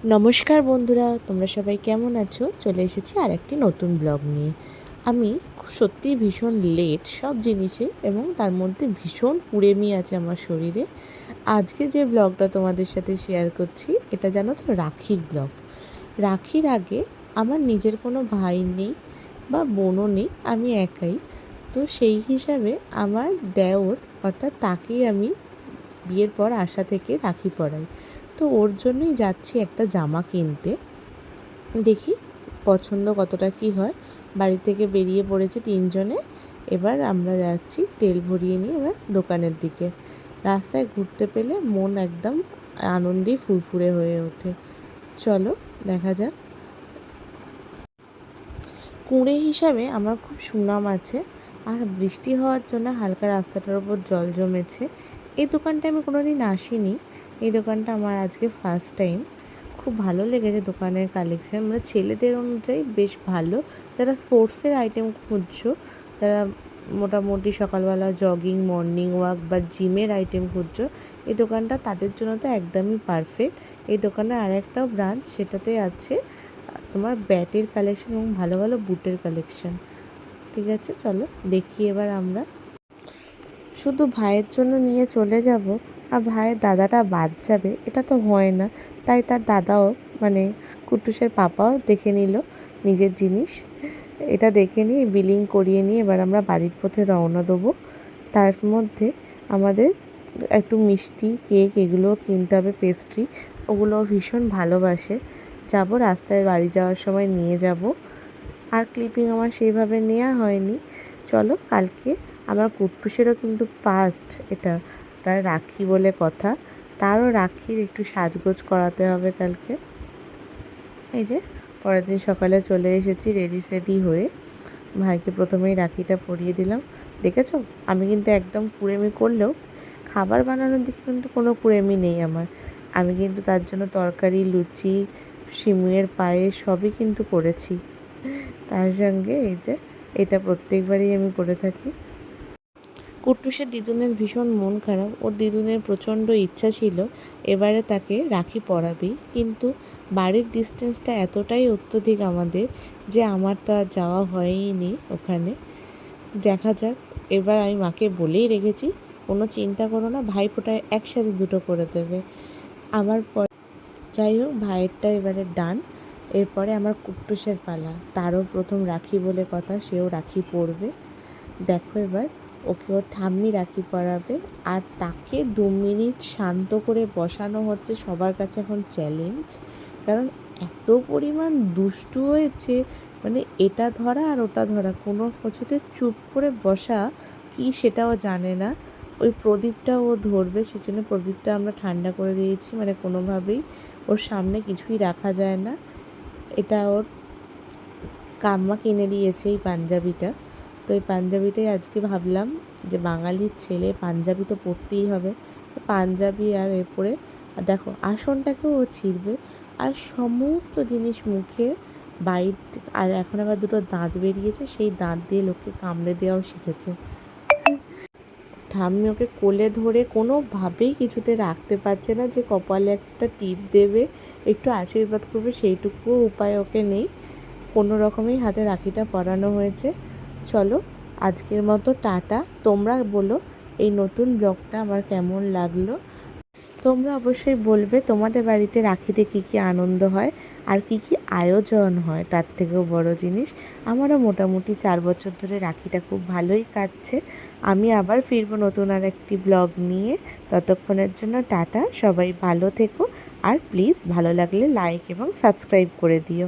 নমস্কার বন্ধুরা, তোমরা সবাই কেমন আছো? চলে এসেছি আর একটি নতুন ব্লগ নিয়ে। আমি সত্যিই ভীষণ লেট সব জিনিসে এবং তার মধ্যে ভীষণ কুড়েমি আছে আমার শরীরে। আজকে যে ব্লগটা তোমাদের সাথে শেয়ার করছি এটা জানো তো রাখির ব্লগ। রাখির আগে আমার নিজের কোনো ভাই নেই বা বোনও নেই, আমি একাই। তো সেই হিসাবে আমার দেওর অর্থাৎ তাকেই আমি বিয়ের পর আশা থেকে রাখি পরাই। তো ওর জন্যই যাচ্ছি একটা জামা কিনতে। দেখি পছন্দ কতটা কি হয়। বাড়ি থেকে বেরিয়ে পড়েছি তিনজনে। এবার আমরা যাচ্ছি তেল ভরিয়ে নিয়ে এবার দোকানের দিকে। রাস্তায় ঘুরতে পেলে মন একদম আনন্দে ফুরফুরে হয়ে ওঠে। চলো দেখা যাক। কুঁড়ে হিসাবে আমার খুব সুনাম আছে, আর বৃষ্টি হওয়ার জন্য হালকা রাস্তাটার ওপর জল জমেছে। এই দোকানটা আমি কোনো দিন আসিনি, এই দোকানটা আমার আজকে ফার্স্ট টাইম। খুব ভালো লেগেছে দোকানের কালেকশান, মানে ছেলেদের অনুযায়ী বেশ ভালো। যারা স্পোর্টসের আইটেম খুঁজছো, যারা মোটামুটি সকালবেলা জগিং, মর্নিং ওয়াক বা জিমের আইটেম খুঁজছো, এই দোকানটা তাদের জন্য তো একদমই পারফেক্ট। এই দোকানের আর একটাও ব্রাঞ্চ, সেটাতে আছে তোমার ব্যাটের কালেকশন এবং ভালো ভালো বুটের কালেকশন। ঠিক আছে, চলো দেখি এবার আমরা। শুধু ভাইয়ের জন্য নিয়ে চলে যাব আর ভাইয়ের দাদাটা বাদ যাবে, এটা তো হয় না। তাই তার দাদাও, মানে কুট্টুসের পাপাও দেখে নিল নিজের জিনিস। এটা দেখে নিয়ে বিলিং করিয়ে নিয়ে এবার আমরা বাড়ির পথে রওনা দেবো। তার মধ্যে আমাদের একটু মিষ্টি, কেক এগুলোও কিনতে হবে, পেস্ট্রি, ওগুলো ভীষণ ভালোবাসে। যাব, রাস্তায় বাড়ি যাওয়ার সময় নিয়ে যাব। আর ক্লিপিং আমার সেইভাবে নেওয়া হয়নি। চলো, কালকে আমার কুট্টুসেরও কিন্তু ফার্স্ট, এটা তার রাখি বলে কথা, তারও রাখির একটু সাজগোজ করাতে হবে কালকে। এই যে পরের দিন সকালে চলে এসেছি রেডি সেডি হয়ে। ভাইকে প্রথমেই রাখিটা পরিয়ে দিলাম। দেখেছো, আমি কিন্তু একদম কুড়েমি করলেও খাবার বানানোর দিকে কিন্তু কোনো কুড়েমি নেই আমার। আমি কিন্তু তার জন্য তরকারি, লুচি, সিমুয়ের পায়েস সবই কিন্তু করেছি। তার সঙ্গে এই যে এটা প্রত্যেকবারই আমি করে থাকি। কুট্টুসের দিদুনের ভীষণ মন খারাপ, ওর দিদুনের প্রচণ্ড ইচ্ছা ছিল এবারে তাকে রাখি পরাবেই, কিন্তু বাড়ির ডিস্টেন্সটা এতটাই অত্যধিক আমাদের যে আমার তো আর যাওয়া হয়নি ওখানে। দেখা যাক, এবার আমি মাকে বলেই রেখেছি কোনো চিন্তা করো না, ভাইফোঁটায় একসাথে দুটো করে দেবে আমার পর। যাই হোক, ভাইয়েরটা এবারে ডান। এরপরে আমার কুট্টুসের পালা, তারও প্রথম রাখি বলে কথা, সেও রাখি পরবে। দেখো এবার ওকে ওর ঠাম্মি রাখি পরাবে, আর তাকে 2 মিনিট শান্ত করে বসানো হচ্ছে সবার কাছে এখন চ্যালেঞ্জ। কারণ এত পরিমাণ দুষ্টু হয়েছে, মানে এটা ধরা আর ওটা ধরা, কোনো কিছুতে চুপ করে বসা কি সেটাও জানে না। ওই প্রদীপটা ও ধরবে, সেজন্য প্রদীপটা আমরা ঠান্ডা করে দিয়েছি, মানে কোনোভাবেই ওর সামনে কিছুই রাখা যায় না। এটা ওর কাম্মা কিনে দিয়েছে এই পাঞ্জাবিটা। তো এই পাঞ্জাবিটাই আজকে ভাবলাম যে বাঙালির ছেলে পাঞ্জাবি তো পরতেই হবে, তো পাঞ্জাবি আর এ পরে। আর দেখো আসনটাকেও ও ছিঁড়বে, আর সমস্ত জিনিস মুখে বাইর। আর এখন আবার দুটো দাঁত বেরিয়েছে, সেই দাঁত দিয়ে লোককে কামড়ে দেওয়াও শিখেছে। ঠাম্মি ওকে কোলে ধরে কোনোভাবেই কিছুতে রাখতে পারছে না, যে কপালে একটা টিপ দেবে, একটু আশীর্বাদ করবে, সেইটুকুও উপায় ওকে নেই। কোনো রকমেই হাতে রাখিটা পরানো হয়েছে। চলো আজকের মতো টাটা। তোমরা বলো এই নতুন ব্লগটা আমার কেমন লাগলো। তোমরা অবশ্যই বলবে তোমাদের বাড়িতে রাখিতে কী কী আনন্দ হয় আর কী কী আয়োজন হয়, তার থেকেও বড় জিনিস। আমারও মোটামুটি 4 বছর ধরে রাখিটা খুব ভালোই কাটছে। আমি আবার ফিরবো নতুন আর একটি ব্লগ নিয়ে। ততক্ষণের জন্য টাটা, সবাই ভালো থেকো। আর প্লিজ ভালো লাগলে লাইক এবং সাবস্ক্রাইব করে দিও।